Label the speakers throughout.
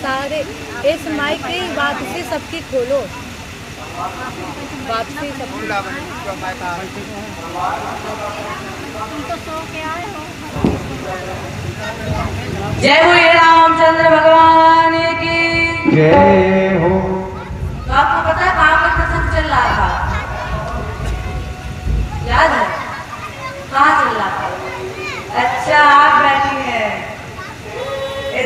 Speaker 1: सारे इस माइक की बात से सबकी खोलो, बात से सब
Speaker 2: जय हो रामचंद्र भगवान की
Speaker 3: जय हो।
Speaker 2: तो आपको पता है कहाँ पर प्रसंग चल रहा था? याद है कहाँ चल रहा था? अच्छा आप बैठी हैं,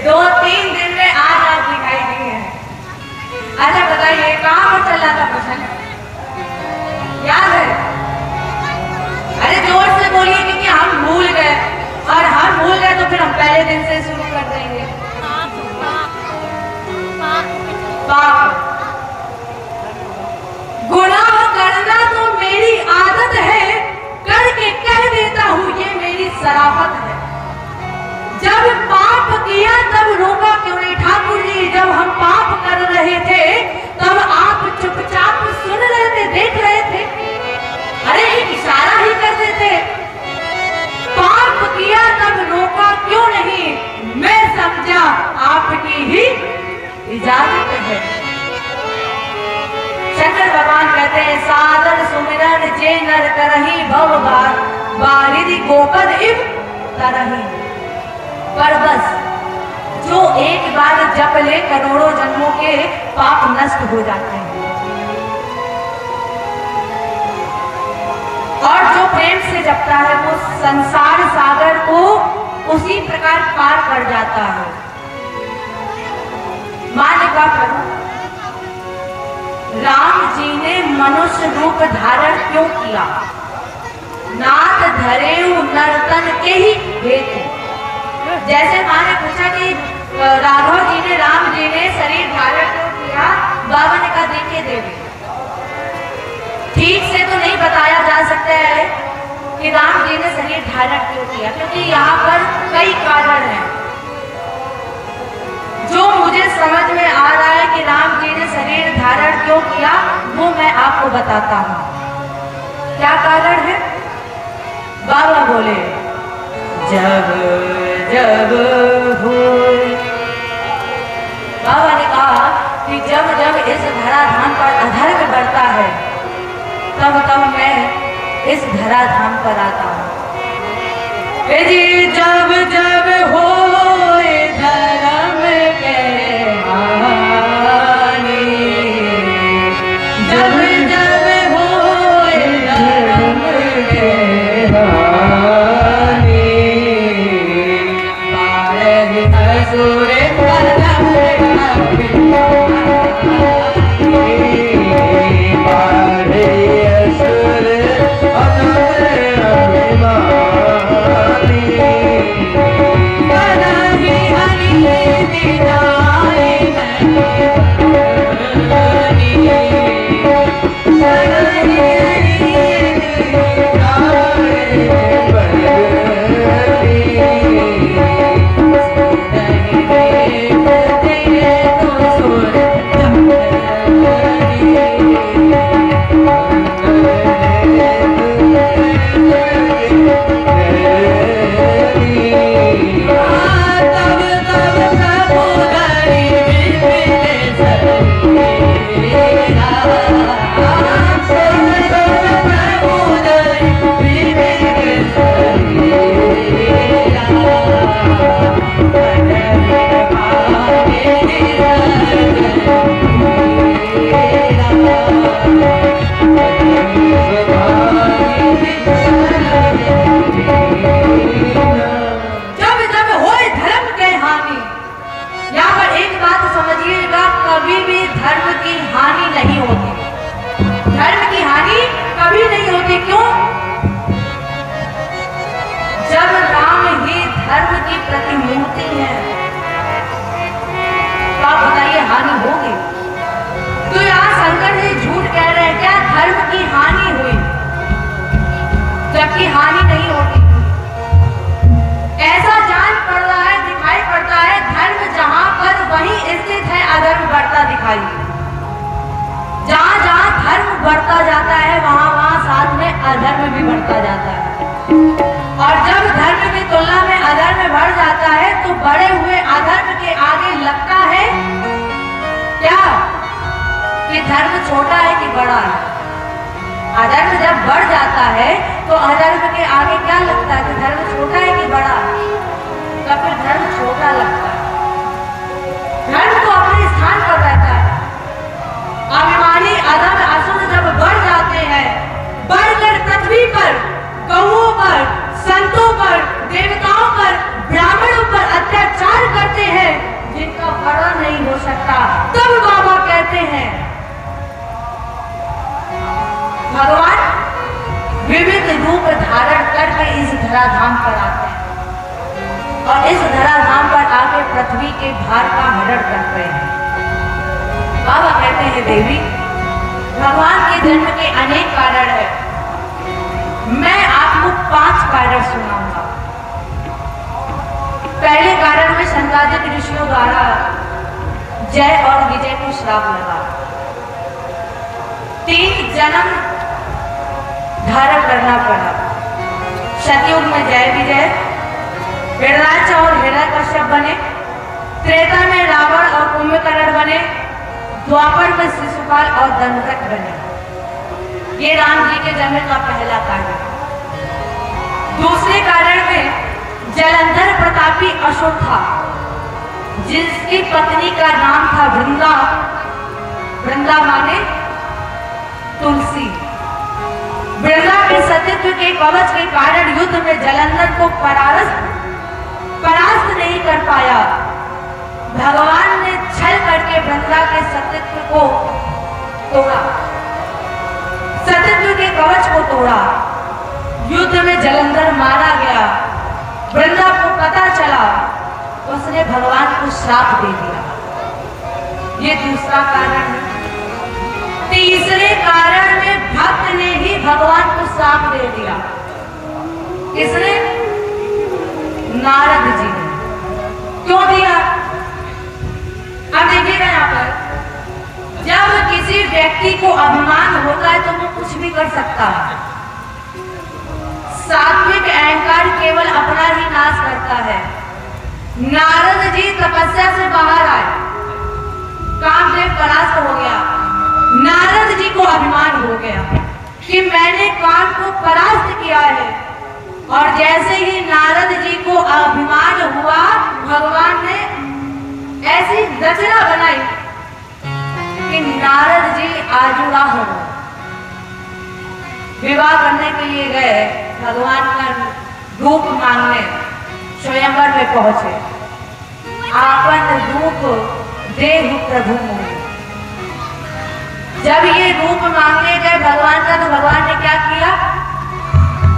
Speaker 2: 2-3 दिन में आज आप दिखाई दी हैं। अच्छा बताइए कहाँ पर चल रहा था प्रसंग? याद है? अरे जोर से बोलिए क्योंकि हम भूल गए, और हम भूल गए तो फिर हम पहले दिन से शुरू कर देंगे। पाप गुनाह करना तो मेरी आदत है, करके कह देता हूँ ये मेरी शराफत है। जब पाप किया तब रोका क्यों नहीं ठाकुर जी? जब हम पाप कर रहे थे तब आप चुपचाप सुन रहे थे, देख रहे थे, अरे एक इशारा ही कर देते। पाप किया तब रोका क्यों नहीं? मैं समझा आपकी ही इजाजत है। शंकर भगवान कहते हैं सादर सुमिरन जे नर करही भव बारिधि गोपद इव तरही। पर बस जो एक बार जप ले करोड़ों जन्मों के पाप नष्ट हो जाते हैं, और जो प्रेम से जपता है वो संसार सागर को उसी प्रकार पार कर जाता है। मालिका प्रभु राम जी ने मनुष्य रूप धारण क्यों किया? नाथ धरेऊ नर्तन के ही हेतु। जैसे माँ ने पूछा कि राघव जी ने, राम जी ने शरीर धारण क्यों किया? बाबा ने कहा देखिए देवी, ठीक से तो नहीं बताया जा सकता है कि राम जी ने शरीर धारण क्यों किया, क्योंकि यहाँ पर कई कारण हैं। जो मुझे समझ में आ रहा है कि राम जी ने शरीर धारण क्यों किया, वो मैं आपको बताता हूँ। क्या कारण है? बाबा बोले जब जब होए। बाबा ने कहा कि जब जब इस धराधाम पर अधर्म बढ़ता है तब तब मैं इस धराधाम पर आता हूँ। जी जब जब होए धर्म के हानि, जब जब होए धर्म के हानि, बारह असुर कलम कभी भी धर्म की हानि नहीं होती। बढ़ता दिखाई। जहां जहां धर्म बढ़ता जाता है वहां वहां साथ में अधर्म भी बढ़ता जाता है। और जब धर्म की तुलना में अधर्म बढ़ जाता है तो बढ़े हुए अधर्म के आगे लगता है क्या कि धर्म छोटा है कि बड़ा है। अधर्म जब बढ़ जाता है तो अधर्म के आगे क्या लगता है कि धर्म छोटा है कि बड़ा है। तो फिर धर्म छोटा लगता है। धर्म तो अपने स्थान पर रहता है। अभिमानी अधम असुर जब बढ़ जाते हैं, बढ़कर पृथ्वी पर गौओं पर, संतों पर, देवताओं पर, ब्राह्मणों पर अत्याचार करते हैं जिनका वर्णन नहीं हो सकता, तब बाबा कहते हैं भगवान विविध रूप धारण करके इस धराधाम पर आते हैं और इस धराधाम पर आके पृथ्वी के भार का हरण करते हैं। बाबा कहते हैं देवी, भगवान के जन्म के अनेक कारण है। मैं आपको 5 कारण सुनाऊंगा। पहले कारण में संगादिक ऋषियों द्वारा जय और विजय को श्राप लगा। 3 जन्म धारण करना पड़ा। सतयुग में जय विजय, हिरण्याक्ष और हिरण्यकश्यप बने, त्रेता में रावण और कुंभकर्ण बने, द्वापर में शिशुपाल और दंडक बने। ये राम जी के जन्म का पहला कारण। दूसरे कारण में जलंधर प्रतापी असुर था जिसकी पत्नी का नाम था वृंदा। वृंदा माने तुलसी। वृंदा के सतीत्व के कवच के कारण युद्ध में जलंधर को परास्त नहीं कर पाया। भगवान ने छल करके वृंदा के सतीत्व को तोड़ा, सतीत्व के कवच को तोड़ा। युद्ध में जलंधर मारा गया। वृंदा को पता चला, उसने भगवान को श्राप दे दिया। ये दूसरा कारण है। तीसरे कारण में भक्त ने ही भगवान को श्राप दे दिया। किसने? नारद जी ने। क्यों दिया? अब देखिएगा यहाँ पर, जब किसी व्यक्ति को अभिमान होता है तो वो कुछ भी कर सकता है। सात्विक अहंकार केवल अपना ही नाश करता है। नारद जी तपस्या से बाहर आए, कामदेव परास्त हो गया। नारद जी को अभिमान हो गया कि मैंने काम को परास्त किया है। और जैसे ही नारद जी को अभिमान हुआ, भगवान ने ऐसी रचना बनाई कि नारद जी आजुड़ा हो विवाह करने के लिए गए। भगवान का रूप मांगने स्वयंवर में पहुंचे। आपन रूप देहु प्रभु मोहि। जब ये रूप मांगने गए भगवान का, तो भगवान ने क्या किया?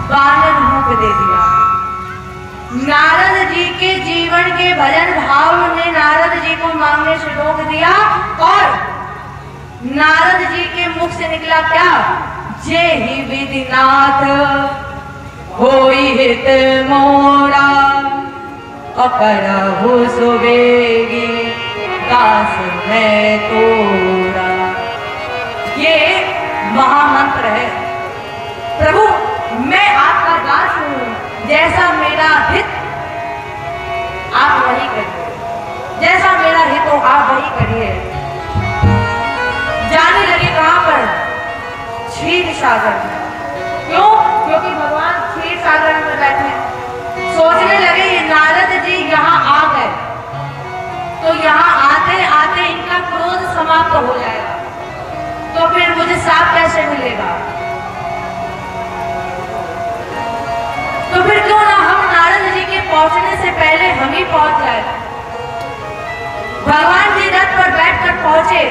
Speaker 2: वानर रूप दे दिया। नारद जी के जीवन के भजन भाव ने नारद जी को मांगने से रोक दिया और नारद जी के मुख से निकला क्या? जय ही विधिनाथ होई हित मोरा अकरहु सुबेगी दास है तोरा। ये महामंत्र है। प्रभु मैं आपका दास हूं, जैसा मेरा हित आप वही करिए, जैसा मेरा हित हो आप वही करिए। जाने लगे कहां पर? क्षीर सागर। क्यों? क्योंकि भगवान क्षीर सागर में बैठे। सोचने लगे ये नारद जी यहाँ आ गए तो यहाँ आते आते इनका क्रोध समाप्त हो जाएगा, तो फिर मुझे साप कैसे मिलेगा? तो फिर क्यों ना हम नारद जी के पहुंचने से पहले हम ही पहुंच जाए। भगवान जी रथ पर बैठकर पहुंचे।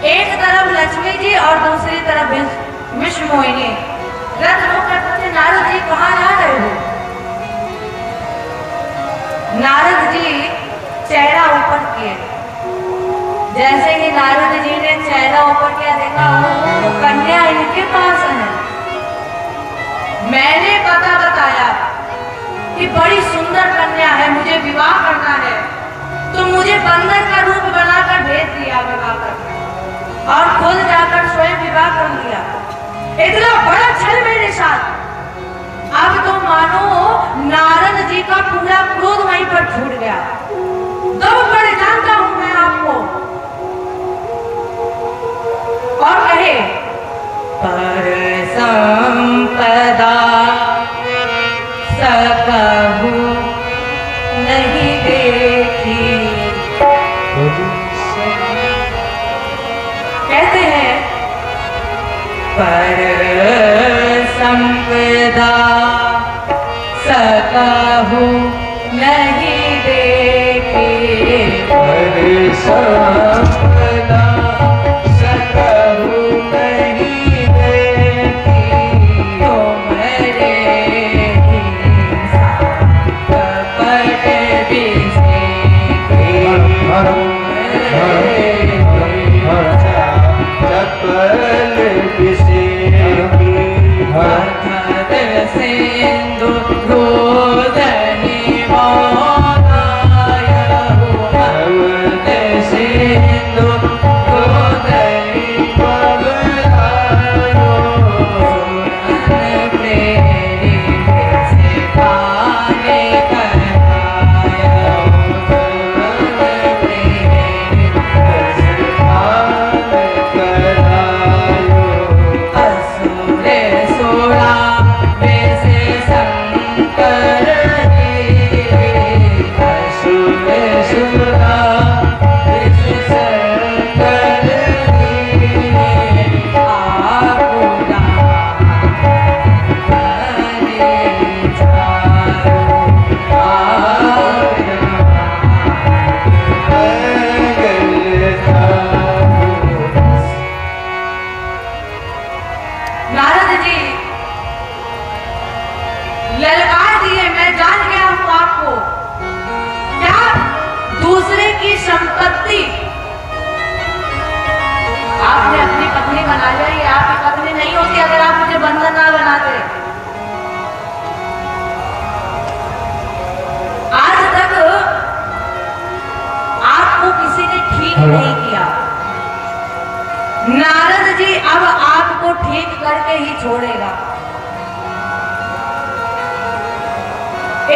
Speaker 2: एक तरफ लक्ष्मी जी और दूसरी तरफ विष्णु मोहिनी। रथ रोककर पूछे, नारद जी कहाँ जा रहे हो? नारद जी चेहरा ऊपर किए। जैसे ही नारद जी ने चेहरा ऊपर किया, देखा वो कन्या इनके पास है। मैंने पता बताया कि बड़ी सुंदर कन्या है, मुझे विवाह करना है। तो मुझे बंदर का रूप बनाकर भेज दिया विवाह करने, और खुद जाकर स्वयं विवाह कर लिया। इतना बड़ा छल मेरे साथ। अब तो मानो नारद जी का पूरा क्रोध वहीं पर छूट गया। दो बड़े जानता हूं मैं आपको। और कहे पर संपदा सकहु नहीं देखी। कहते हैं पर संपदा सकहु नहीं देखी।
Speaker 3: पर संपदा सकहु नहीं देखी।
Speaker 2: तुम्हारे कपट बिसेके।
Speaker 3: चपल बिसेकी।
Speaker 2: हथद सिंधु रोदनी मोदायहु। हथद सिंधु रोदनी मोदायहु। सुरन प्रेरी से पाने करायहु। सुरन प्रेरी से
Speaker 3: पाने करायो।
Speaker 2: असुर सोड़ा वैसे शंकर रे।
Speaker 3: असुर सुरा वैसे शंकर रे।
Speaker 2: आपुरा हरे चारो नारद जी ललकार दिए, मैं जान गया हूं आपको। क्या दूसरे की संपत्ति आपने अपनी पत्नी बना लिया? ये आपकी पत्नी नहीं होती अगर आप मुझे बंधन ना बनाते। आज तक आपको किसी ने ठीक नहीं किया। नारद जी अब आपको ठीक करके ही छोड़ेगा।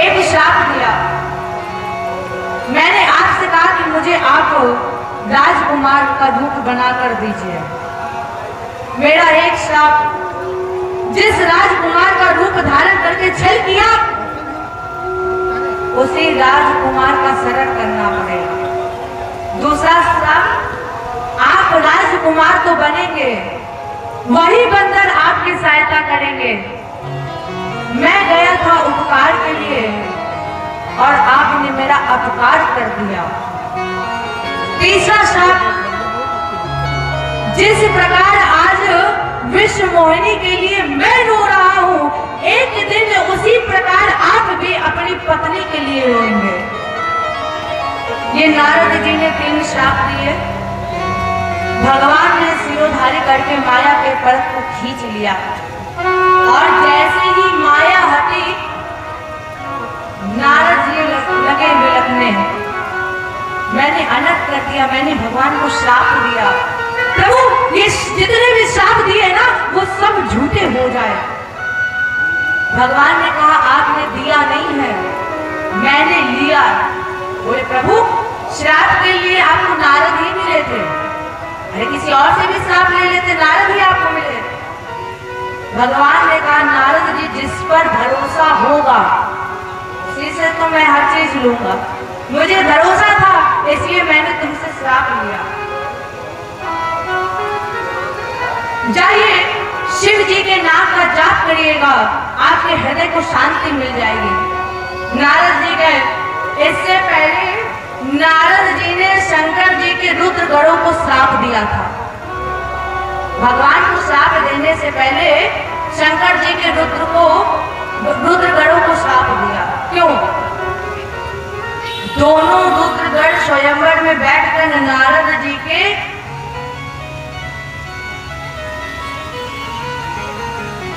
Speaker 2: एक श्राप दिया। मैंने आपसे कहा कि मुझे आप राजकुमार का रूप बनाकर दीजिए। मेरा एक श्राप, जिस राजकुमार का रूप धारण करके छल किया, उसी राजकुमार का शरण करना पड़ेगा। दूसरा श्राप, आप राजकुमार तो बनेंगे, वही बंदर आपकी सहायता करेंगे। मैं गया था उपकार के लिए और आपने मेरा अपकार कर दिया। तीसरा श्राप, जिस प्रकार आज विश्व मोहिनी के लिए मैं रो रहा हूं, एक दिन उसी प्रकार आप भी अपनी पत्नी के लिए रोएंगे। ये नारद जी ने 3 श्राप दिए। भगवान ने सिरोधारी करके माया के पर्वत को खींच लिया, और जैसे ही माया हटी, नारद जी लगे बिलखने। मैंने अनर्थ कर दिया, मैंने भगवान को श्राप दिया। प्रभु, ये जितने भी श्राप दिए ना, वो सब झूठे हो जाए। भगवान ने कहा आपने दिया नहीं है, मैंने लिया। बोले प्रभु, श्राप के लिए आपको नारद ही मिले थे, अरे किसी और से भी श्राप ले लेते, नारद ही आपको मिले। भगवान ने कहा नारद जी, जिस पर भरोसा होगा उसी से तो मैं हर चीज लूंगा। मुझे भरोसा था, इसलिए मैंने तुमसे श्राप लिया। जाइए, शिव जी के नाम का जाप करिएगा, आपके हृदय को शांति मिल जाएगी। नारद जी गए। इससे पहले नारद जी ने शंकर जी के रुद्र गणों को श्राप दिया था। भगवान को श्राप देने से पहले शंकर जी के रुद्र गणों को श्राप दिया। क्यों? दोनों रुद्रगण स्वयंवर में बैठकर नारद जी के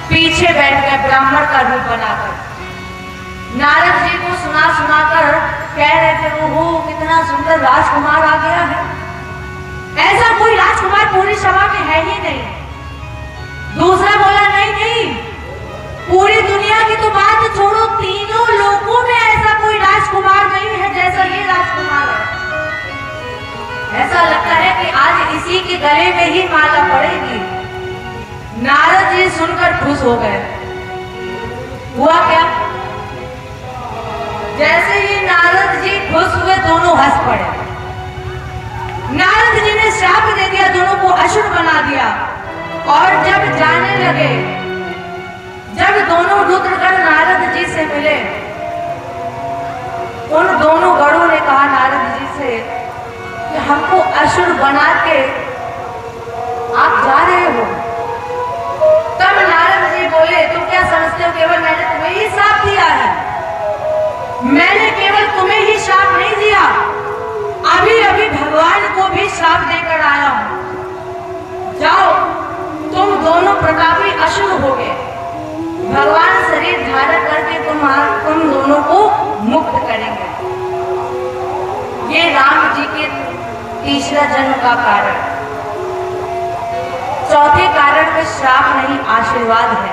Speaker 2: पीछे बैठ गए, ब्राह्मण का रूप बनाकर। नारद जी को सुना सुनाकर कह रहे थे ओहो कितना सुंदर राजकुमार आ गया है। ऐसा कोई राजकुमार पूरी सभा में है ही नहीं। दूसरा बोला नहीं नहीं, पूरी दुनिया की तो बात छोड़ो, तीनों लोगों में ऐसा कोई राजकुमार नहीं है जैसा ये राजकुमार है। ऐसा लगता है कि आज इसी के गले में ही माला पड़ेगी। नारद जी सुनकर खुश हो गए। हुआ क्या, जैसे ही नारद जी खुश हुए दोनों हंस पड़े। नारद जी ने श्राप दे दिया, दोनों को असुर बना दिया। और जब जाने लगे, जब दोनों रुद्रगण नारद जी से मिले, उन दोनों गणों ने कहा नारद जी से कि हमको असुर बना के आप जा रहे हो। तब नारद जी बोले तुम क्या समझते हो केवल मैंने तुम्हें ही श्राप दिया है? मैंने केवल तुम्हें ही श्राप नहीं दिया, अभी अभी भगवान को भी श्राप देकर आया हूं। जाओ, तुम दोनों प्रतापी असुर हो गए। भगवान शरीर धारण करके तुम दोनों को मुक्त करेंगे। ये राम जी के तीसरा जन्म का कारण। चौथे कारण में श्राप नहीं, आशीर्वाद है।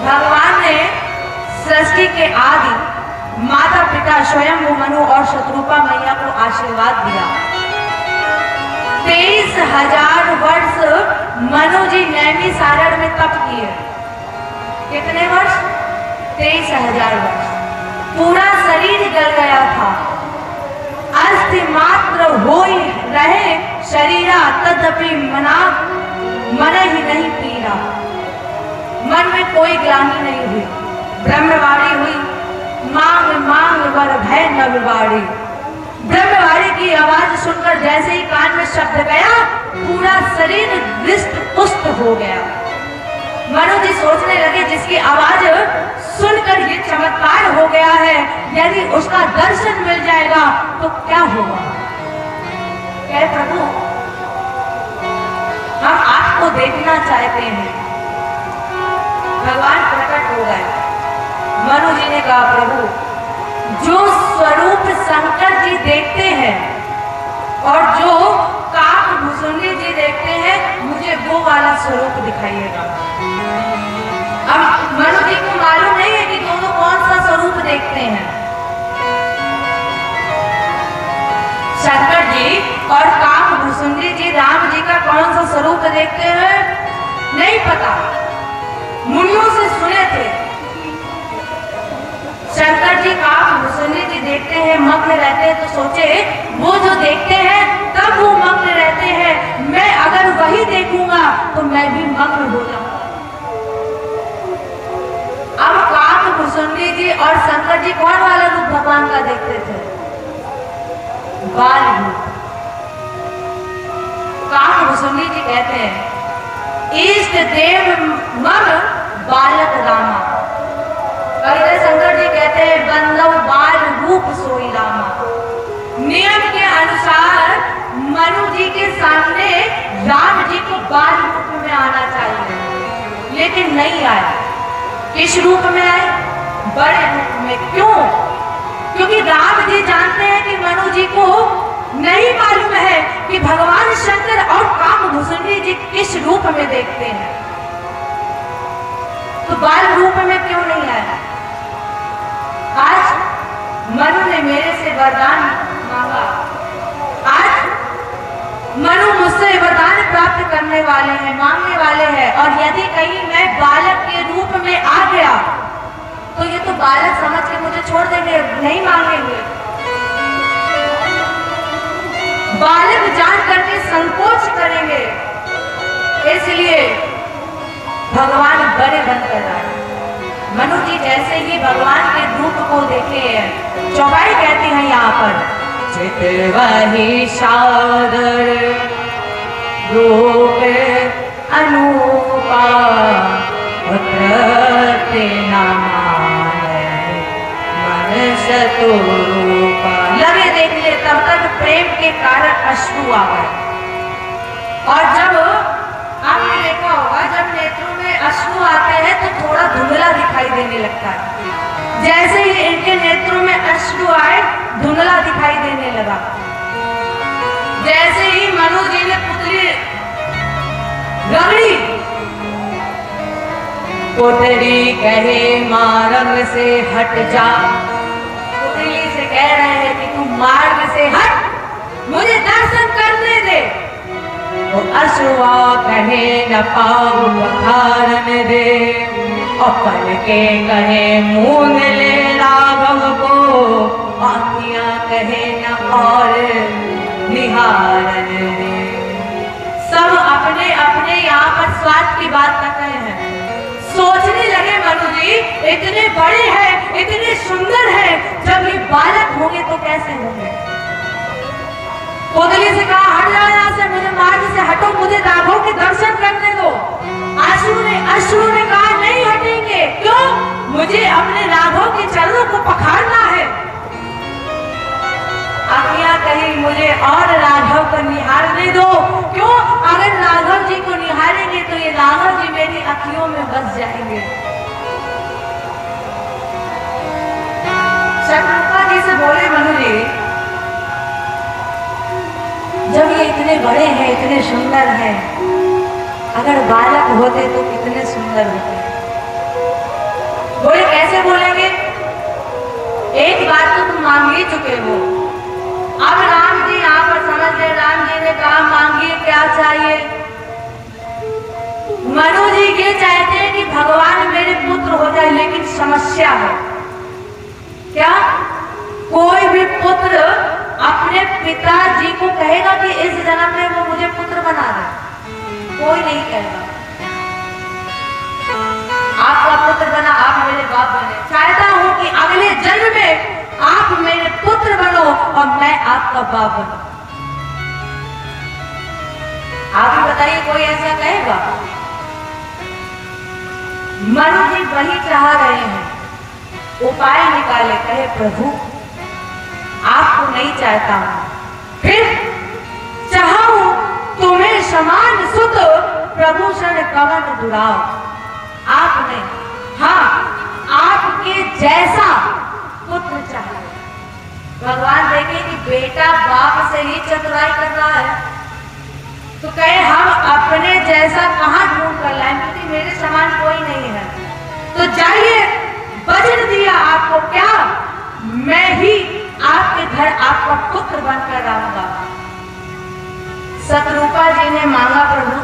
Speaker 2: भगवान ने सृष्टि के आदि माता पिता स्वयं मनु और शत्रुपा मैया को आशीर्वाद दिया। 23,000 वर्ष मनु जी नैमिषारण्य में तप किए। कितने वर्ष? 23,000 वर्ष। पूरा शरीर जल गया था, अस्थि मात्र हो रहे शरीरा, तदपि मन ही नहीं पीरा। मन में कोई ग्लानि नहीं हुई। ब्रह्मवाणी हुई, मांग मांग वर भय न विवाड़ी। ब्रह्मवाणी की आवाज सुनकर जैसे ही कान में शब्द गया, पूरा शरीर हृष्ट पुष्ट हो गया। मनु जी सोचने लगे जिसकी आवाज सुनकर ये चमत्कार हो गया है, यदि उसका दर्शन मिल जाएगा तो क्या होगा? कहे प्रभु हम आपको देखना चाहते हैं। भगवान प्रकट हो गए। मनु जी ने कहा प्रभु जो स्वरूप शंकर जी देखते हैं और जो काकभूषुंडी जी देखते हैं, मुझे वो वाला स्वरूप दिखाइएगा। अब मनु जी को मालूम नहीं है कि दोनों कौन सा स्वरूप देखते हैं। शंकर जी और काकभूषुंडी जी राम जी का कौन सा स्वरूप देखते हैं नहीं पता, मुनियों से सुने थे। शंकर जी काकभूषुंडी जी देखते हैं, मग्न रहते हैं, तो सोचे वो जो देखते हैं तब वो मग्न रहते हैं, मैं अगर वही देखूंगा तो मैं भी मग्न हो जाऊंगा। अब काकभूषुंडी जी और शंकर जी कौन वाला रूप भगवान का देखते थे? बाल रूप। काकभूषुंडी जी कहते हैं इष्ट देव मग बालक रामा। और शंकर जी कहते हैं बंदव बाल रूप सोई रामा। नियम के अनुसार मनु जी के सामने राम जी को बाल रूप में आना चाहिए, लेकिन नहीं आया। किस रूप में आए? बड़े रूप में। क्यों? क्योंकि राम जी जानते हैं कि मनु जी को नहीं मालूम है कि भगवान शंकर और काकभूषुंडी जी किस रूप में देखते हैं। तो बाल रूप में क्यों नहीं आया? आज मनु ने मेरे से वरदान मांगा। आज मनु मुझसे वरदान प्राप्त करने वाले हैं, मांगने वाले हैं। और यदि कहीं मैं बालक के रूप में आ गया तो ये तो बालक समझ के मुझे छोड़ देंगे, नहीं मांगेंगे। बालक जान करके संकोच करेंगे, इसलिए भगवान बड़े बनकर आए। मनु जी जैसे ही भगवान के रूप को देखे, चौपाई कहती है यहाँ पर चित वही सादर रूप अनूपा मन सतरूपा। लगे देख ले, तब तक प्रेम के कारण अश्रु आ गए। और जब आपने देखा होगा जब नेत्रों में अश्रु आते हैं तो थोड़ा धुंधला दिखाई देने लगता है। जैसे ही इनके नेत्रों में अश्रु आए, धुंधला दिखाई देने लगा। जैसे ही मनु जी ने पुतली रगड़ी, पुतली कहे मार्ग से हट जा। पुतली से कह रहे हैं कि तू मार्ग से हट, मुझे दर्शन करने दे। वो अश्रुआ कहे न पाऊ पखारन दे, और पल के कहे मूंद ले राघव को, आँखियां कहे न और निहारन दे। सब अपने अपने यहाँ पर स्वाद की बात कर रहे हैं। सोचने लगे मनु जी, इतने बड़े हैं, इतने सुंदर हैं, जब ये बालक होंगे तो कैसे होंगे। पुतली से कहा हट जाओ यहाँ से, मुझे मार्ग से हटो, मुझे राघव के दर्शन करने दो। अश्रु ने कहा नहीं हटेंगे। क्यों? मुझे अपने राघव के चरणों को पखारना है। आँखियां कही मुझे और राघव को निहारने दो। क्यों? अगर राघव जी को निहारेंगे तो ये राघव जी मेरी आँखियों में बस जाएंगे। शतरूपा जी से बोले मनु जी, जब ये इतने बड़े हैं, इतने सुंदर हैं, अगर बालक होते तो कितने सुंदर होते। बोले कैसे बोलेंगे? एक बात तो तुम मांग ही चुके हो। अब राम जी यहाँ पर समझ ले, राम जी ने कहा मांगिए क्या चाहिए। मनु जी ये चाहते हैं कि भगवान मेरे पुत्र हो जाए, लेकिन समस्या है क्या? कोई भी पुत्र अपने पिताजी को कहेगा कि इस जन्म में वो मुझे पुत्र बना दे? कोई नहीं कहेगा। आपका पुत्र बना, आप मेरे बाप बने। चाहता हूं कि अगले जन्म में आप मेरे पुत्र बनो और मैं आपका बाप बनूं। आप ही बताइए, कोई ऐसा कहेगा? मनु जी वही चाह रहे हैं, उपाय निकाले। कहे प्रभु आपको नहीं चाहता हूं, फिर चाहूं तुम्हें समान सुत, प्रभु शरण कवन दुराओ। आपने हाँ आपके जैसा पुत्र चाहिए। भगवान देखे कि बेटा बाप से ही चतुराई कर रहा है, तो कहे हम अपने जैसा कहां ढूंढ कर लाएं, क्योंकि मेरे समान कोई नहीं है। तो जाइए, वचन दिया आपको क्या, मैं ही आपके घर आपका पुत्र बनकर आऊंगा। शतरूपा जी ने मांगा प्रभु,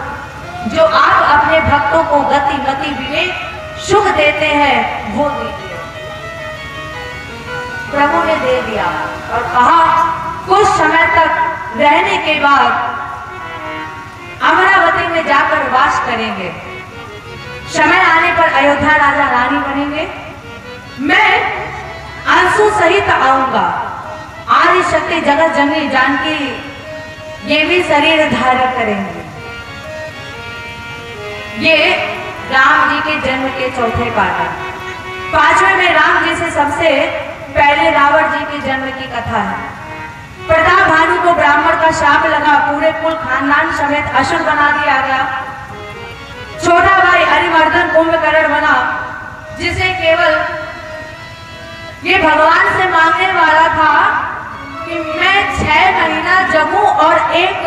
Speaker 2: जो आप अपने भक्तों को गति मति विवेक सुख देते हैं वो दीजिए। प्रभु ने दे दिया और कहा कुछ समय तक रहने के बाद अमरावती में जाकर वास करेंगे। समय आने पर अयोध्या राजा रानी बनेंगे। मैं अंशु सहित आऊंगा। आदि शक्ति जगत जननी जानकी ये भी शरीर धारण करेंगे। ये राम जी के जन्म के चौथे पाठ। पांचवें में राम जी से सबसे पहले रावण जी के जन्म की कथा है। प्रताप भानु को ब्राह्मण का शाप लगा, पूरे कुल खानदान समेत असुर बना दिया गया। छोटा भाई अरिमर्दन कुंभकर्ण बना, जिसे केवल ये भगवान से मांगने वाला था कि मैं 6 महीना जगूं और 1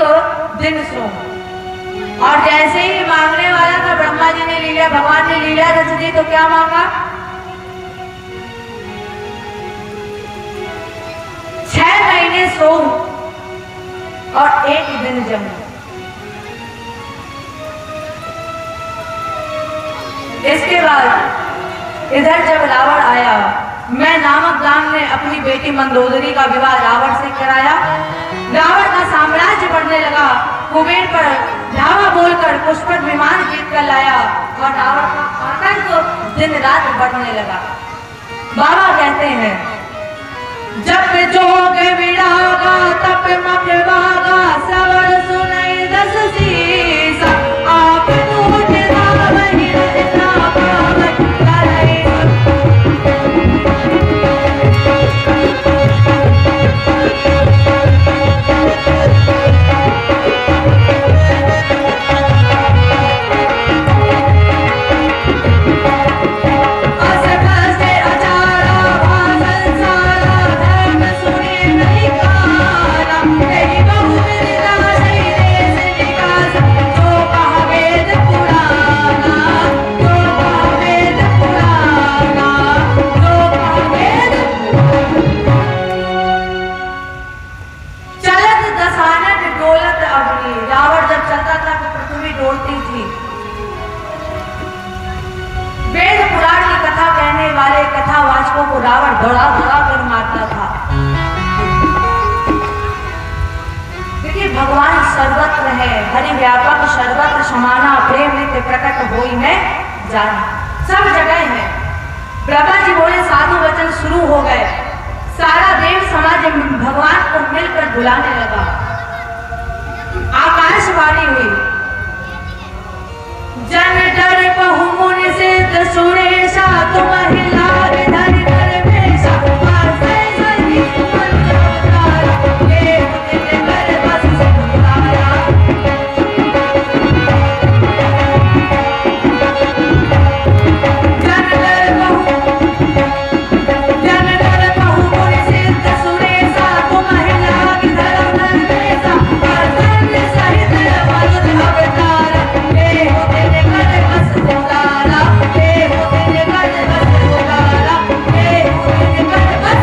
Speaker 2: दिन सोऊं। और जैसे ही मांगने वाला था, ब्रह्मा जी ने लीला, भगवान ने लीला रच दी। तो क्या मांगा? 6 महीने सोऊं और 1 दिन जगूं। इसके बाद इधर जब रावण आया, मैं नामक गांव ने अपनी बेटी मंदोदरी का विवाह रावण से कराया। रावण का साम्राज्य बढ़ने लगा। कुबेर पर धावा बोलकर पुष्पक विमान जीत कर लाया और रावण का आतंक दिन रात बढ़ने लगा। बाबा कहते हैं, जब जोग विरागा तप मत भागा, सवर सुनई 10 शीश, आप टूट रावहि रचना पावन करई। बालकों को रावण दौड़ा दौड़ा कर मारता था। देखिए भगवान सर्वत्र है, हरि व्यापक सर्वत्र समाना, प्रेम नित्य प्रकट होई में जाना, सब जगह है। ब्रह्मा जी बोले साधु वचन शुरू हो गए, सारा देव समाज भगवान को मिलकर बुलाने लगा। आकाशवाणी हुई, जन डर बहु मुनि सिद्ध सुरेशा, तुम हिलार धरि धर भेषा, आसे सही मन अवतारा, ये मुझे कर बस सिधारा। जन डर बहु मुनि सिद्ध सुरेशा, तुम हिलार धरि धर भेषा, आसे सही मन अवतारा, ये मुझे कर बस सिधारा, ये मुझे कर बस सिधारा, ये मुझे कर बस।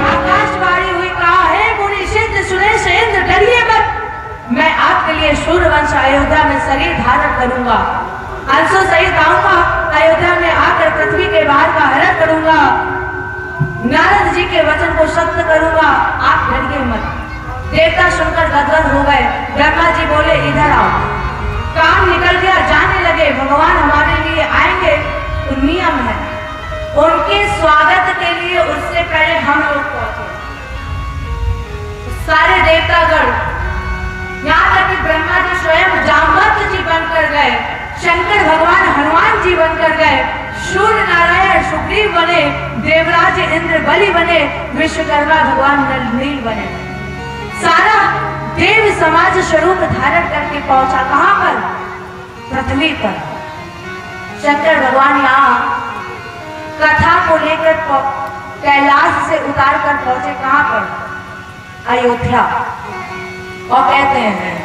Speaker 2: आकाशवाणी हुई, कहा है मुनि सिद्ध सुरेश इंद्र, डरिए मत, मैं आपके लिए सूर्यवंश अयोध्या में शरीर धारण करूंगा, अंशों सहित आऊंगा, अयोध्या में आकर पृथ्वी के बाहर का हरण करूंगा, नारद जी के वचन को सत्य करूंगा, आप डरिए मत। देवता सुनकर गदगद हो गए। ब्रह्मा जी बोले इधर आओ। काम निकल गया, जाने लगे। भगवान हमारे लिए आएंगे तो नियम है, उनके स्वागत के लिए उससे पहले हम लोग पहुंचे। सारे देवतागण, यहाँ तक कि ब्रह्मा जी स्वयं जामवंत जी बनकर गए, शंकर भगवान हनुमान जी बनकर गए, सूर्य नारायण सुग्रीव बने, देवराज इंद्र बलि बने, विश्वकर्मा भगवान नील बने। सारा देव समाज स्वरूप धारण करके पहुंचा कहां पर? पृथ्वी पर। शंकर भगवान यहाँ कथा को लेकर कैलाश से उतार कर पहुंचे कहां पर? अयोध्या। और कहते हैं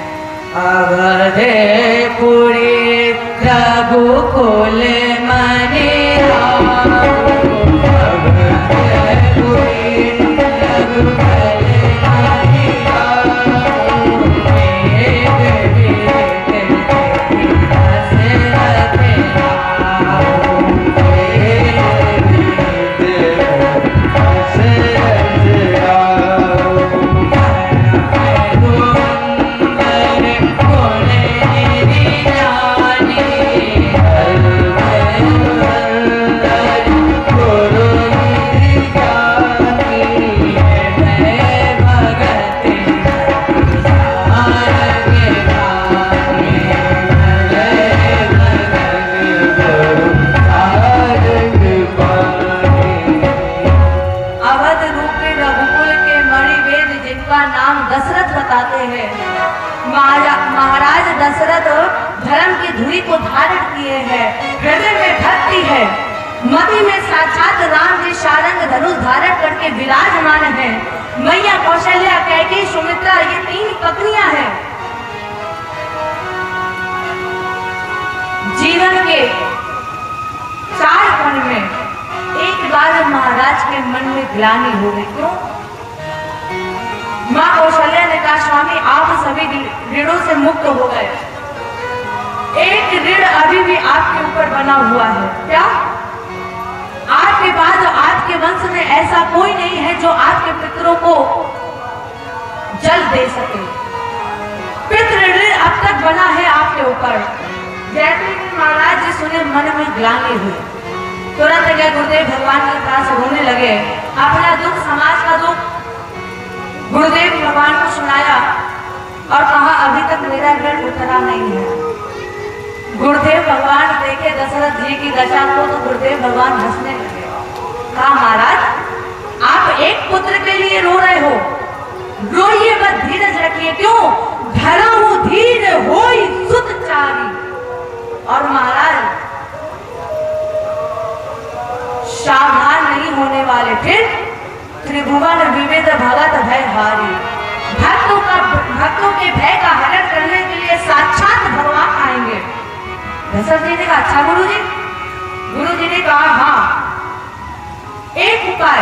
Speaker 3: अवधेपुरी रघुकुल मनि
Speaker 2: महाराज दशरथ धर्म की धुरी को धारण किए हैं, हृदय में भक्ति है, मति में साक्षात राम जी शारंग धनुष धारण करके विराजमान है। मैया कौशल्या, कैकेयी, सुमित्रा, ये 3 पत्नियां हैं। जीवन के 4 कण में एक बार महाराज के मन में ग्लानि हो गई। क्यों? माँ कौशल्या ने कहा स्वामी आप सभी ऋणों से मुक्त हो गए, एक ऋण अभी भी आपके ऊपर बना हुआ है। क्या? आपके बाद आपके वंश में ऐसा कोई नहीं है जो आपके पितरों को जल दे सके। पितृ ऋण अब तक बना है आपके ऊपर। जैसे ही महाराज जी सुने मन में ग्लानि हुई, तुरंत गए गुरुदेव भगवान के पास, रोने लगे, अपना दुख, समाज का दुख गुरुदेव भगवान को सुनाया और कहा अभी तक मेरा ऋण उतरा नहीं है। गुरुदेव भगवान देखे दशरथ जी की दशा को तो गुरुदेव भगवान हंसने लगे। कहा महाराज आप एक पुत्र के लिए रो रहे हो, रोइए मत, धीरज रखिए। क्यों? धरहु धीर होई सुत चारी। और महाराज सावधान नहीं होने वाले, फिर त्रिभुवन विविध भगत भय हारी। भक्तों के भय का हरण करने के लिए साक्षात भगवान आएंगे। दशरथ जी ने कहा अच्छा गुरु जी ने कहा हाँ एक उपाय,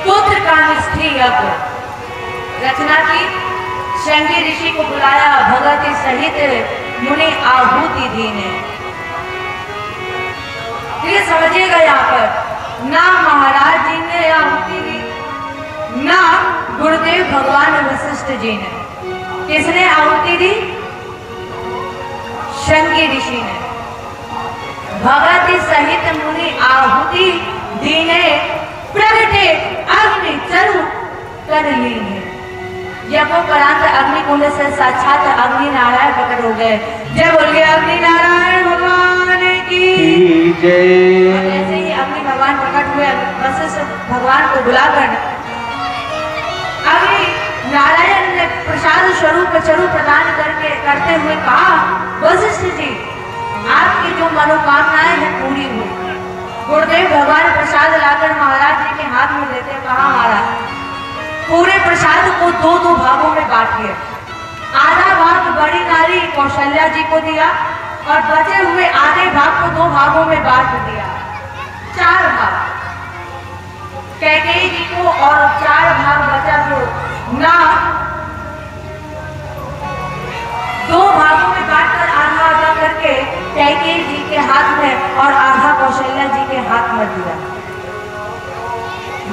Speaker 2: पुत्र का निष्ठि यज्ञ रचना की, शंगी ऋषि को बुलाया, भगत सहित मुनि आहुति दीने। ये समझिएगा यहाँ पर ना महाराज जी ने आहुति दी, ना गुरुदेव भगवान वशिष्ठ जी ने। किसने आहुति दी? शंकी ऋषि ने। भगत सहित मुनि आहुति दीने, प्रगटे अग्नि चरु कर लीने। यज्ञोपरांत अग्नि कुंड से साक्षात अग्नि नारायण प्रकट हो गए। जय बोलिए अग्नि नारायण भगवान की
Speaker 4: जय।
Speaker 2: और ऐसे ही अग्नि भगवान प्रकट हुए। वशिष्ठ भगवान को बुलाकर अग्नि नारायण ने प्रसाद स्वरूप चरु प्रदान करते हुए कहा, वशिष्ठ जी आपकी जो मनोकामनाएं हैं पूरी हुई। गुरुदेव भगवान प्रसाद लाकर महाराज जी के हाथ में देते कहा, महाराज पूरे प्रसाद को दो दो भागों में बांटिए। आधा भाग बड़ी नारी कौशल्या जी को दिया और बचे हुए आधे भाग को दो भागों में बांट दिया। 4 भाग कैकेयी जी को और 4 भाग बचा जो ना 2 भागों में बांटकर आधा आधा करके कैकेयी जी के हाथ में और आधा कौशल्या जी के हाथ में दिया।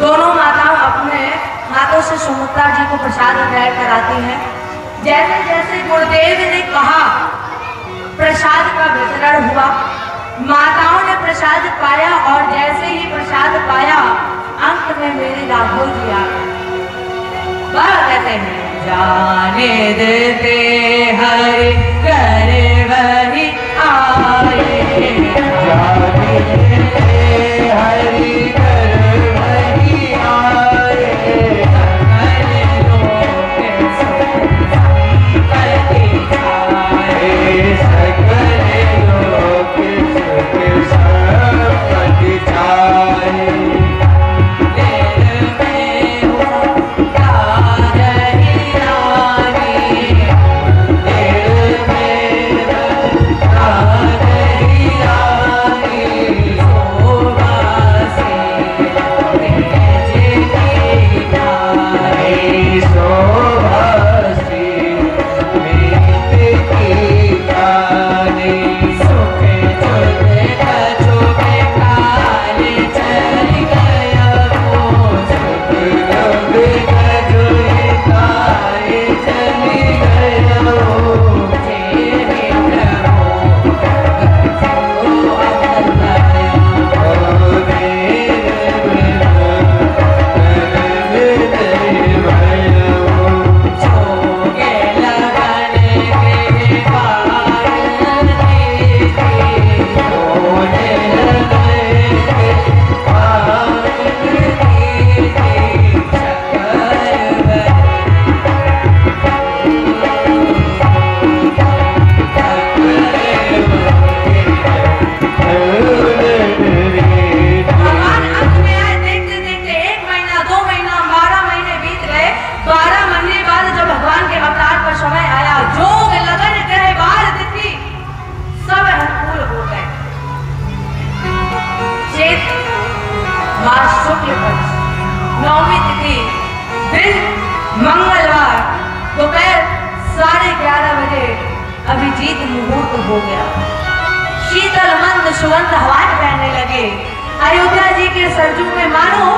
Speaker 2: दोनों माताओं अपने हाथों से सुमित्रा जी को प्रसाद ग्रहण कराती हैं। जैसे जैसे गुरुदेव ने कहा प्रसाद का वितरण हुआ। माताओं ने प्रसाद पाया और जैसे ही प्रसाद पाया अंत में मेरे राघव जी आ गए। वह कहते हैं,
Speaker 3: जाने देते हरि करे वही आए,
Speaker 4: जाने देते हरि कर वही आए,
Speaker 3: सकल लोक संपत्ति छाए,
Speaker 4: सकल लोक सुख संपत्ति छाए।
Speaker 3: दिल में हो राजही रानी,
Speaker 4: दिल में राजही रानी,
Speaker 3: शोभा से तेज की नारी,
Speaker 4: शोभा से मीत की गाने।
Speaker 3: सुख चुन कछुक काले चल गया वो,
Speaker 4: सुख रंग गजोई तारे चली गया वो।
Speaker 3: तेरे प्रभु को अवतराया। जोगे लगन के पार दीजिए, जोगे
Speaker 2: भगवान अंत में आए। देखते देखते 1 महीना 2 महीना 12 महीने बीत गए। 12 महीने बाद जब भगवान के अवतार का समय आया, जोग लगन कहे बार तिथि सब अनुकूल हो गए। चैत मास शुक्ल पक्ष 9वीं तिथि दिन मंगलवार दोपहर 11:30 बजे अभिजीत मुहूर्त हो गया। शीतल मंद सुगंध हवाएं बहने लगे। अयोध्या जी के सरजू में मानो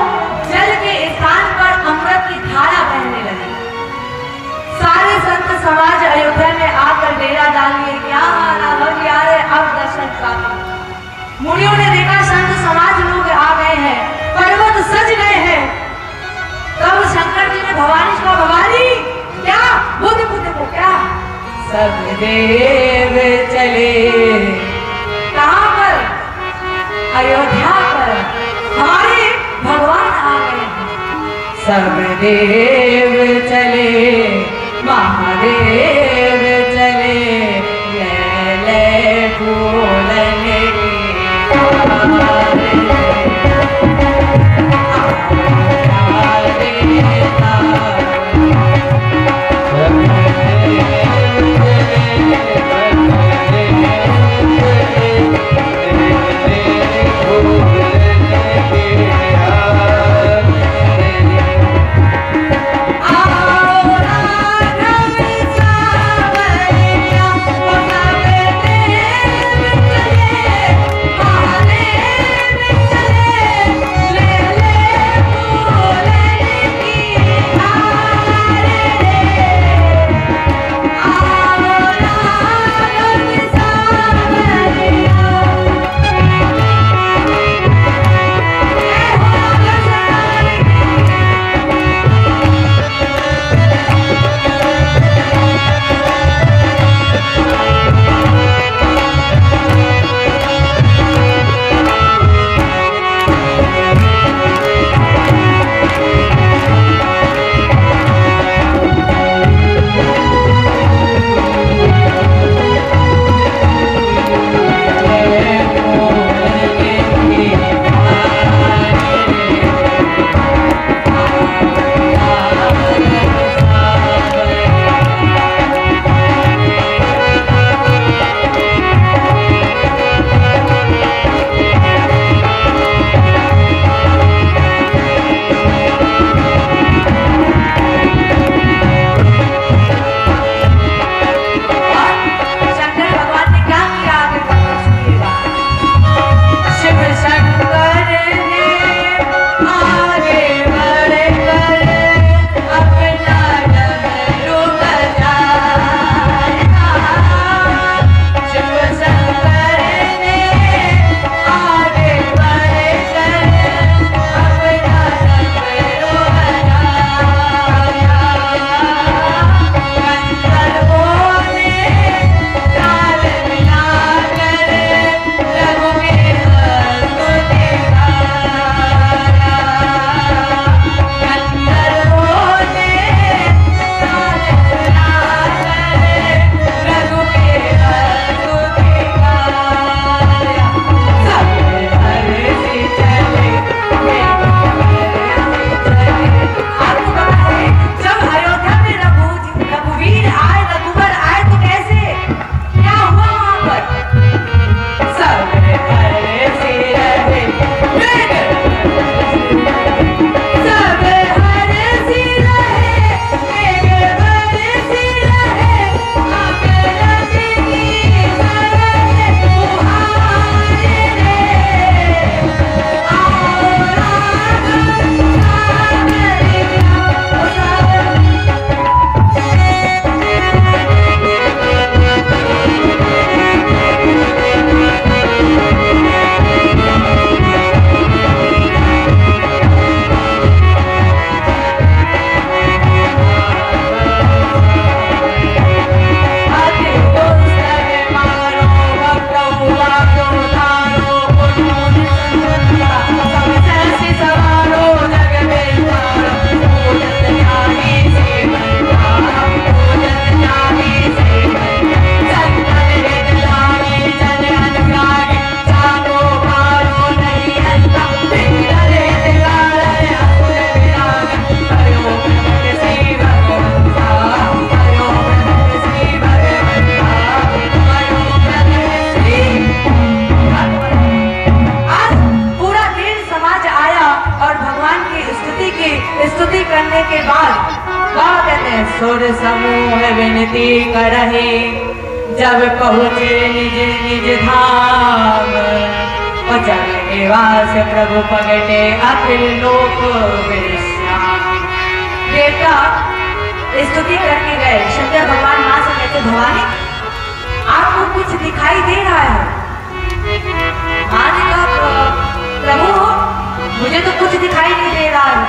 Speaker 2: जल के स्थान पर अमृत की धारा बहने लगी। सारे संत समाज अयोध्या में आकर डेरा डाल लिए। क्या राघव जी आ रहे, अब दर्शन प्राप्त। मुनियों ने देखा संत समाज लोग आ गए हैं, पर्वत सज गए हैं। तब शंकर जी ने भवानी का, भवानी क्या वो देखो क्या
Speaker 3: सब देव चले,
Speaker 2: कहां पर? अयोध्या पर हमारे भगवान आ गए हैं।
Speaker 3: सब देव चले, महादेव चले, ले ले फूलन की हार।
Speaker 2: आ
Speaker 3: सुर समूह विनती करहे, जब पहुँचे निज निज धाम, जग निवास प्रभु पगटे अखिल लोक विश्राम। देवता स्तुति करके गए, शंकर भगवान मां से कहते भवानी आपको कुछ दिखाई दे रहा है? मां ने कहा प्रभु मुझे तो कुछ दिखाई नहीं दे रहा है।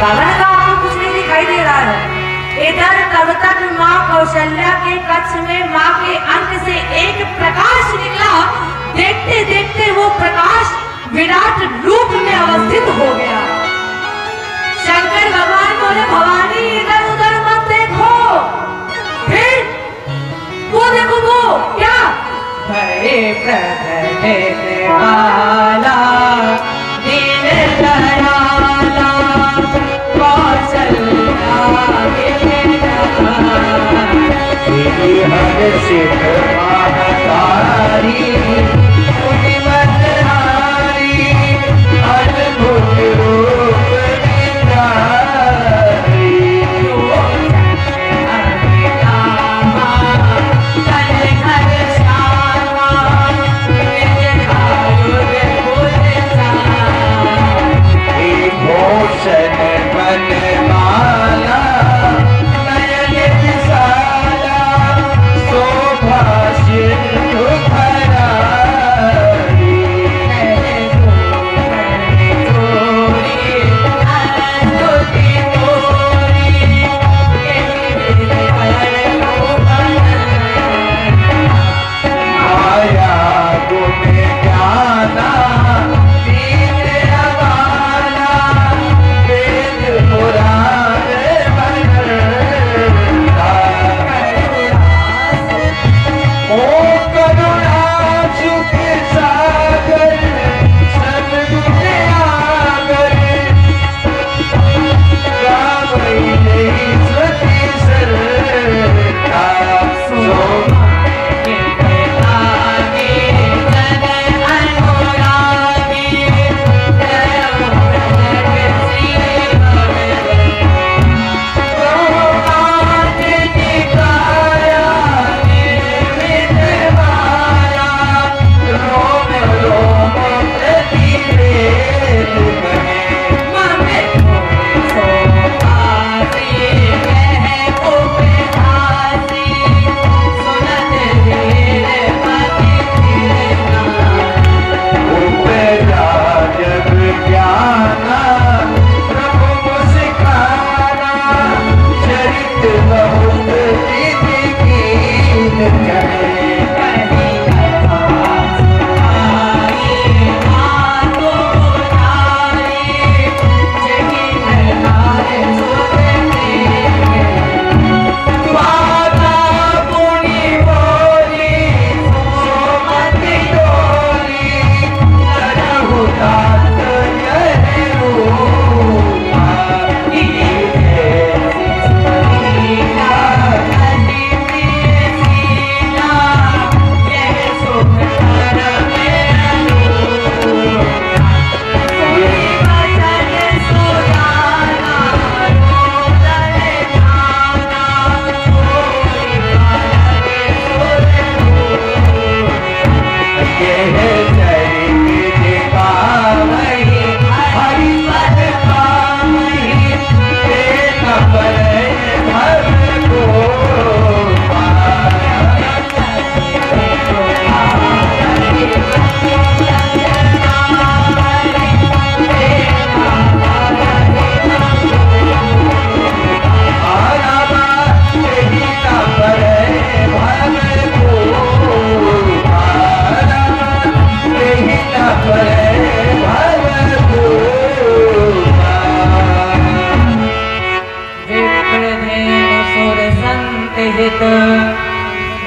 Speaker 3: बाबा ने कहा आपको कुछ नहीं दिखाई दे रहा है। इधर तब तक माँ कौशल्या के कक्ष में माँ के अंक से एक प्रकाश निकला। देखते देखते वो प्रकाश विराट रूप में अवस्थित हो गया। शंकर भगवान बोले भवानी इधर उधर मत देखो। फिर वो देखो वो क्या? भय प्रकट वाला दीन दयाला कौशल्या
Speaker 4: हर सिद्ध महतारी मुनि मनहारी, अद्भुत रूप निधारी। भूषण बनमाला नयन विशाला, शोभा सिंधु धरारी। माया गुण ज्ञाना दीन अवाला, वेद पुराण बनता। ओ करुणा सुख सागर सद्गुण आगर, गावै नहीं सती सरता।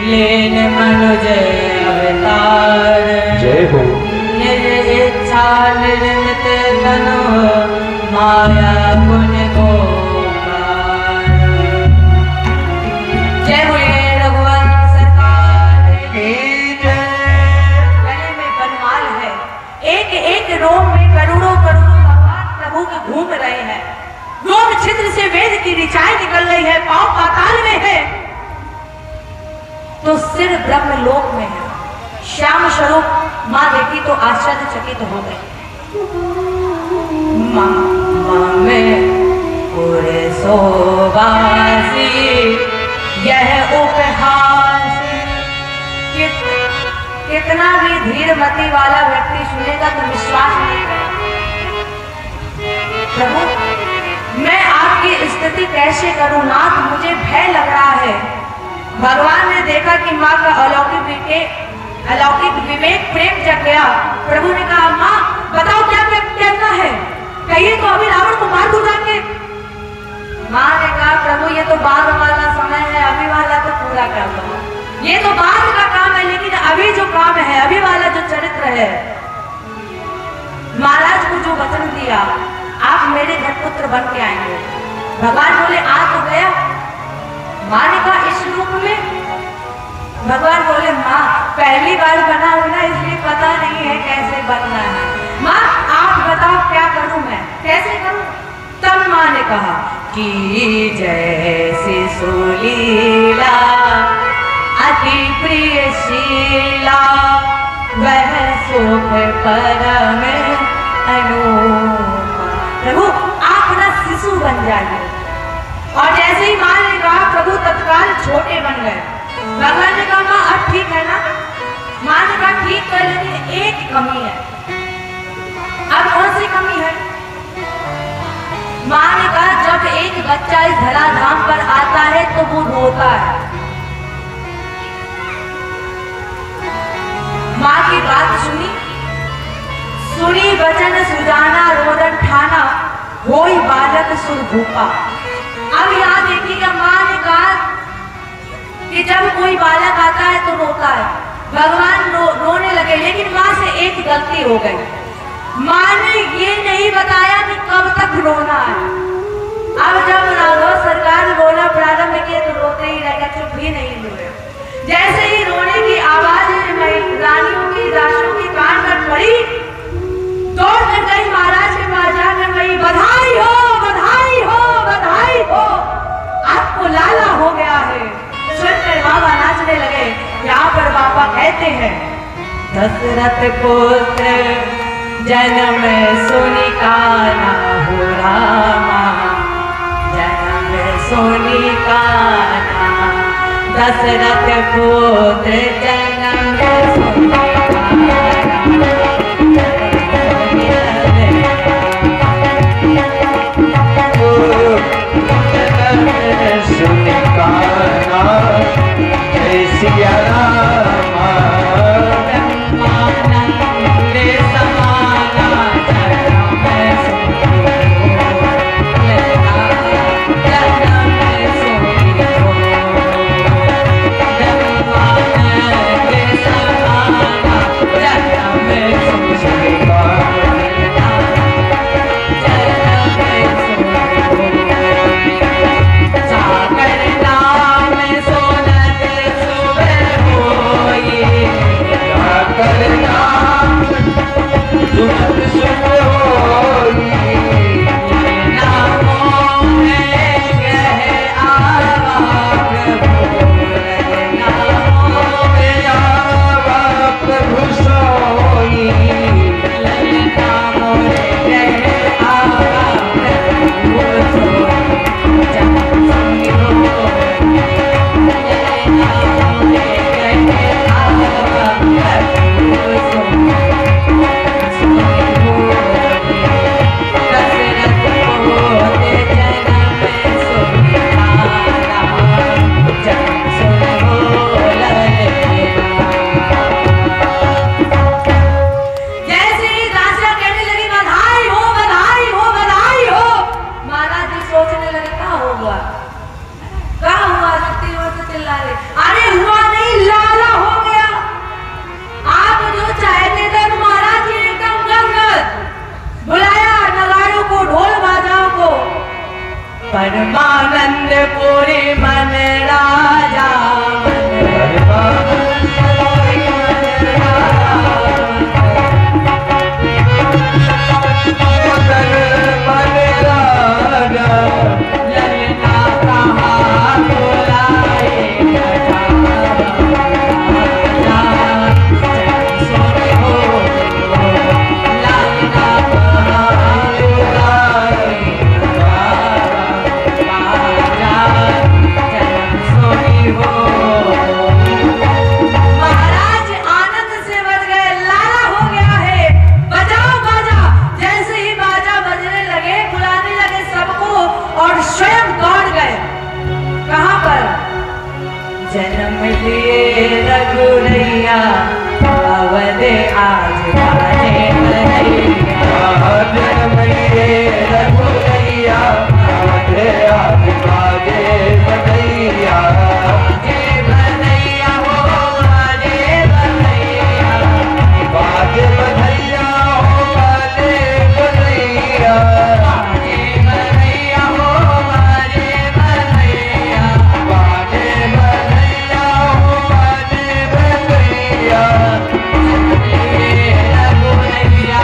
Speaker 3: लेन मनुज अवतार,
Speaker 4: जय हो।
Speaker 3: निज इच्छा निर्मित तनु माया गुण गोपाल। जय हो रघुवंश सरकार की जय। गले में बनमाल है, एक एक रोम में करोड़ों करोड़ों भगवान प्रभु के घूम रहे हैं। रोम नेत्र से वेद की ऋचाएं निकल रही है, पांव पाताल में है तो सिर ब्रह्म लोक में है। श्याम स्वरूप माँ देखी तो आश्चर्यचकित हो गई। माँ में पूरे सोबासी यह उपहास, कितना भी धीरमती वाला व्यक्ति सुनेगा तो विश्वास नहीं करेगा। प्रभु मैं आपकी स्तुति कैसे करूं नाथ, मुझे भय लग रहा है। भगवान ने देखा कि माँ का अलौकिक विवेक प्रेम जग गया। प्रभु ने कहा माँ बताओ क्या क्या करना है, कहिए तो अभी रावण को मार दूं जाके। माँ ने कहा प्रभु ये तो बाद वाला समय है, अभी वाला तो पूरा कर दो। ये तो बाद का काम है, लेकिन अभी जो काम है, अभी वाला जो चरित्र है, महाराज को जो वचन दिया आप मेरे घर पुत्र बन के आएंगे। भगवान बोले आ तो गया। माँ ने कहा इस रूप में? भगवान बोले माँ पहली बार बना हूं ना, इसलिए पता नहीं है कैसे बनना है। माँ आप बताओ क्या करूं मैं, कैसे करूं? तब माँ ने कहा कि जैसी सुलीला अति प्रिय शीला वह सुख परम अनुपमा। प्रभु आप ना शिशु बन जाइए। और जैसे ही माँ ने कहा प्रभु तत्काल छोटे बन गए। भगवान ने कहा माँ अब ठीक है ना? माँ ने कहा ठीक है, लेकिन एक कमी है। अब कौन सी कमी है? माँ ने कहा जब एक बच्चा इस धराधाम पर आता है तो वो रोता है। माँ की बात सुनी वचन सुजाना रोदन ठाना होई बालक सुर भूपा। अब यहाँ देखिएगा माँ ने कहा कि जब कोई बालक आता है तो रोता है। भगवान रोने लगे, लेकिन माँ से एक गलती हो गई। माँ ने ये नहीं बताया कि कब तक रोना है। अब जब राघव सरकार रोना प्रारंभ किया तो रोते ही रहेगा, चुप भी नहीं हुए। जैसे ही रोने की आवाज रानियों की दासियों की कान पर पड़ी, दौड़ कर गई महाराज के पास, जाकर गई बधाई हो बधाई हो बधाई हो, आपको लाला हो गया है। सुनकर बाबा नाचने लगे। यहाँ पर बाबा कहते हैं दशरथ पुत्र जन्म सुनी काना हो रामा, जन्म सुनी काना दशरथ पुत्र जन्म सुनी काना।
Speaker 4: जय सिया रामा ब्रह्मानंद समाना जन्म
Speaker 3: परमानंद पूरी मन राजा
Speaker 4: मन राजा ललना कहाँ बुलाए राजा सोने हो ललना कहाँ बुलाए राजा सोनी हो।
Speaker 3: महाराज आनंद से बज गए, लाला हो गया है, बजाओ बाजा। जैसे ही बाजा बजने लगे, बुलाने लगे सबको और स्वयं दौड़ गए। कहां पर?
Speaker 2: जन्म ले रघुरैया अवध आज बाजे कन्हैया।
Speaker 4: जन्म लिए रघुरैया अवध आज बाजे कन्हैया।
Speaker 2: बाजे कन्हैया हो बाजे कन्हैया।
Speaker 4: बाजे कन्हैया हो बाजे कन्हैया।
Speaker 2: बाजे कन्हैया हो बाजे कन्हैया।
Speaker 4: बाजे कन्हैया हो बाजे कन्हैया।
Speaker 2: रघुरैया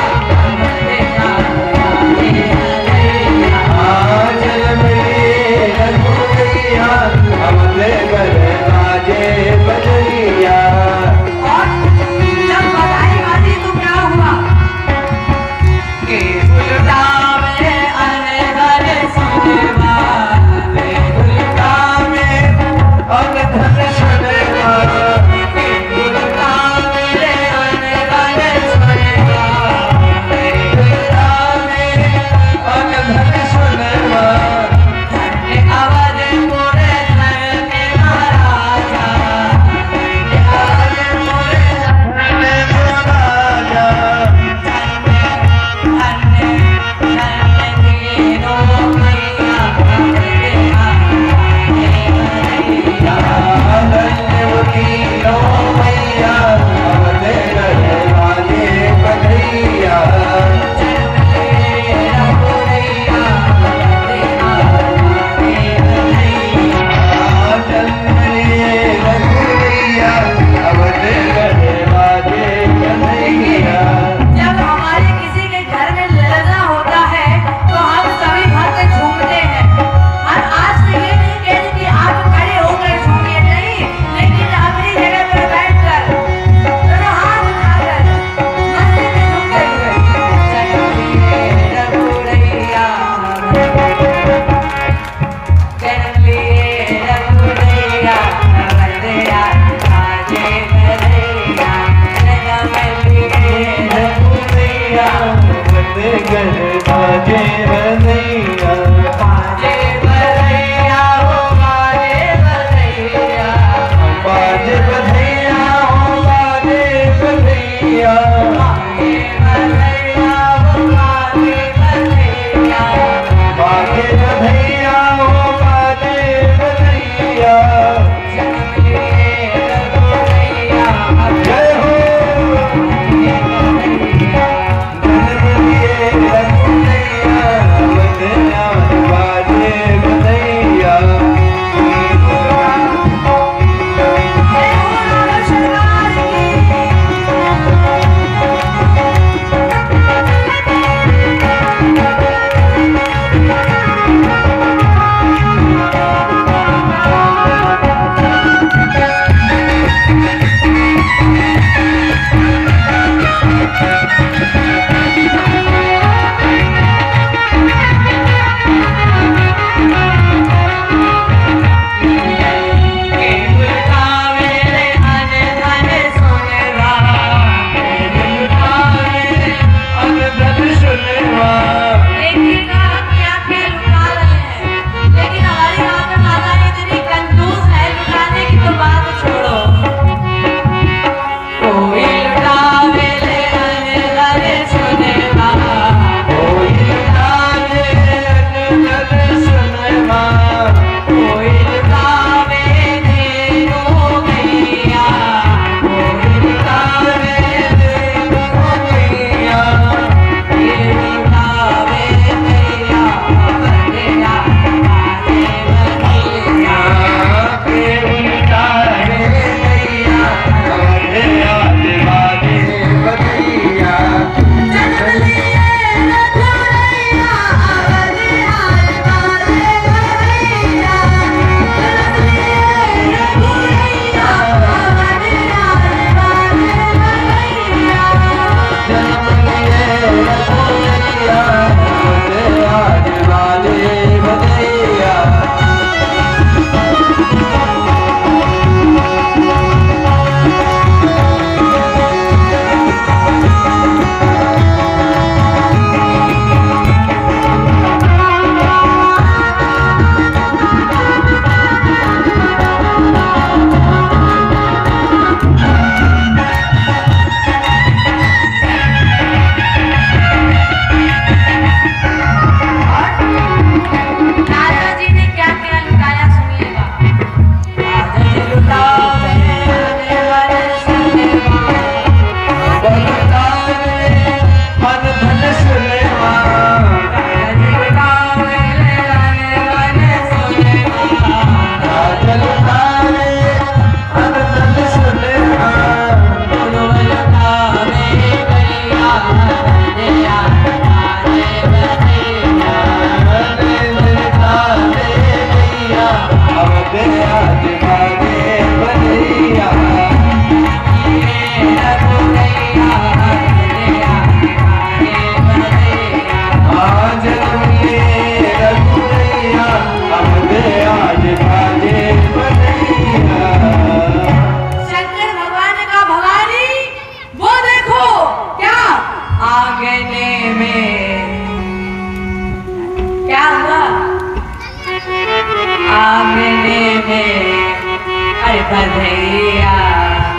Speaker 3: बधैया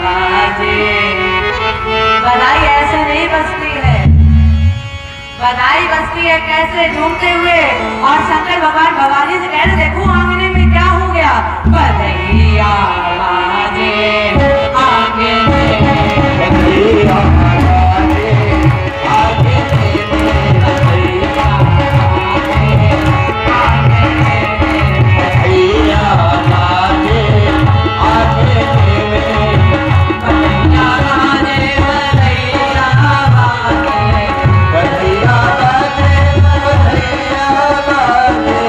Speaker 3: बाजे। बधाई ऐसे नहीं बजती है, बधाई बजती है कैसे, झूमते हुए। और शंकर भगवान भवानी से कह रहे देखो आंगने में क्या हो गया, बधैया बाजे आंगने में।
Speaker 4: बधैया बाजे आंगने में, बधैया बाजे आंगने में, बधैया बाजे आंगने में,
Speaker 3: बधैया बाजे बधैया बाजे।
Speaker 4: बधैया बाजे बधैया बाजे।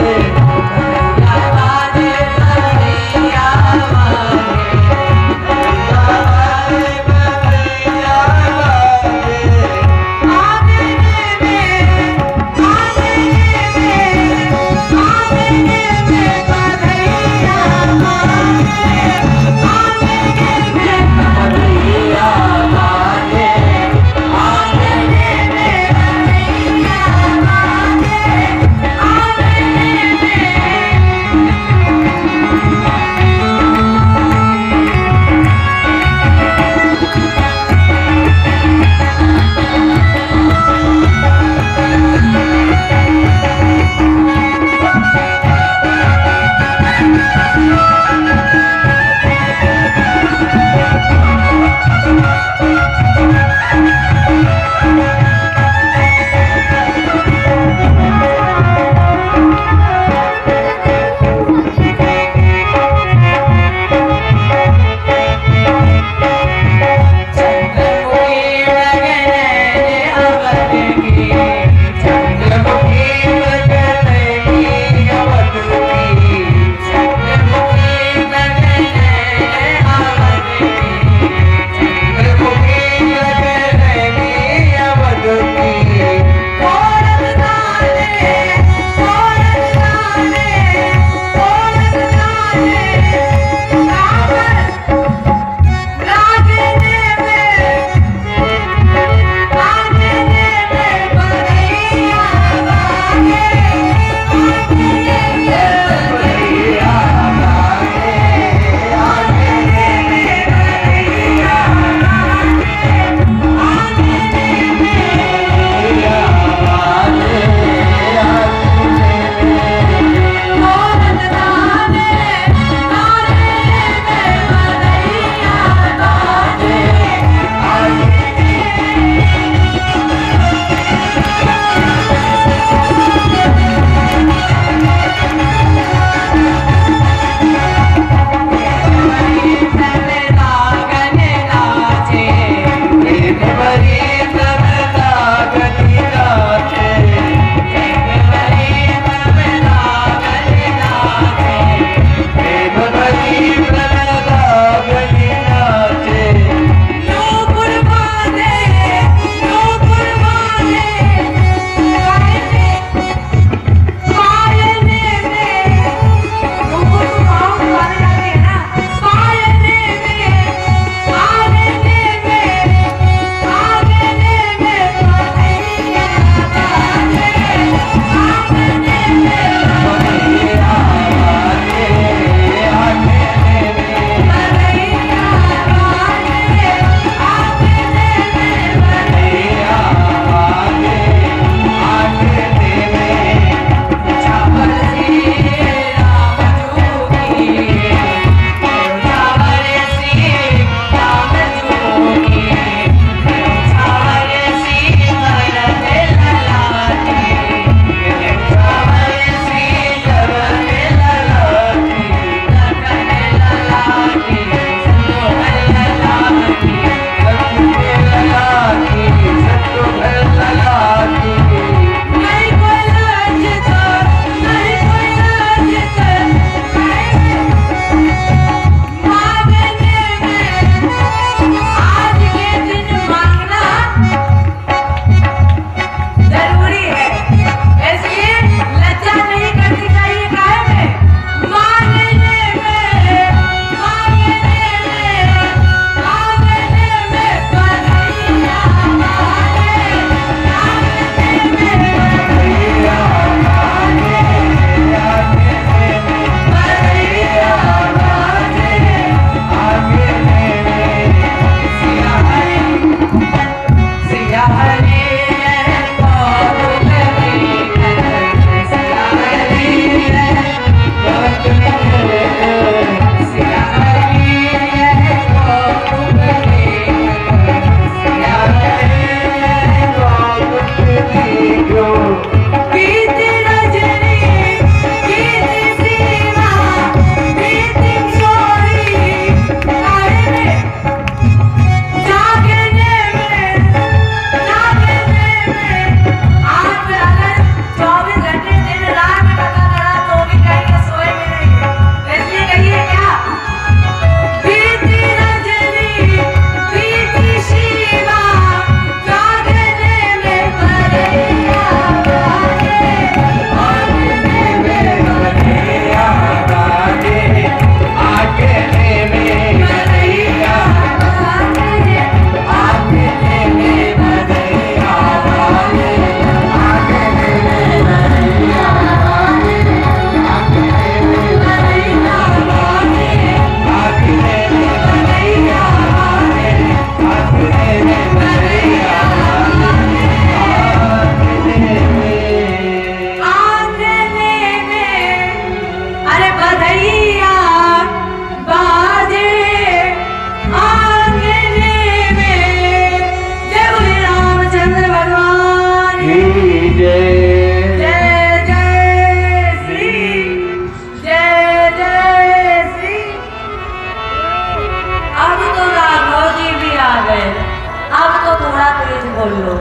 Speaker 3: बोल लो,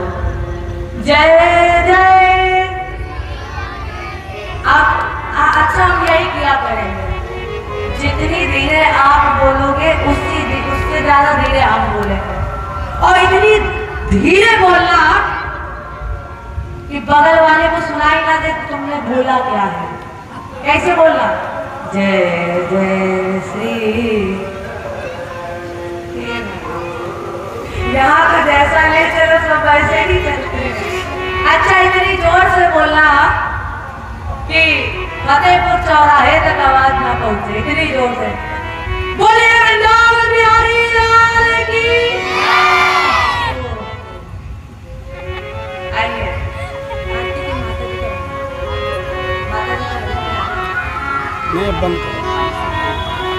Speaker 3: जय जय। अब अच्छा हम यही किया करेंगे, जितनी धीरे आप बोलोगे उससे ज्यादा धीरे आप बोलेंगे, और इतनी धीरे बोलना कि बगल वाले को सुनाई ना दे तुमने बोला क्या है। कैसे बोलना? जय जय श्री। यहाँ का जैसा ले चलो सब वैसे ही चलते हैं। अच्छा इतनी जोर से बोलना कि फतेहपुर चौराहे तक आवाज ना पहुंचे, इतनी जोर से बोले वृंदावन बिहारी लाल की। आइए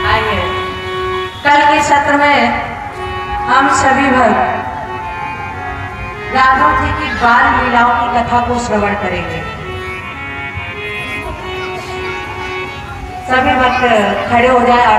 Speaker 3: आइए, कल के सत्र में हम सभी भक्त राधा जी की बाल लीलाओं की कथा को श्रवण करेंगे। सभी भक्त खड़े हो जाए।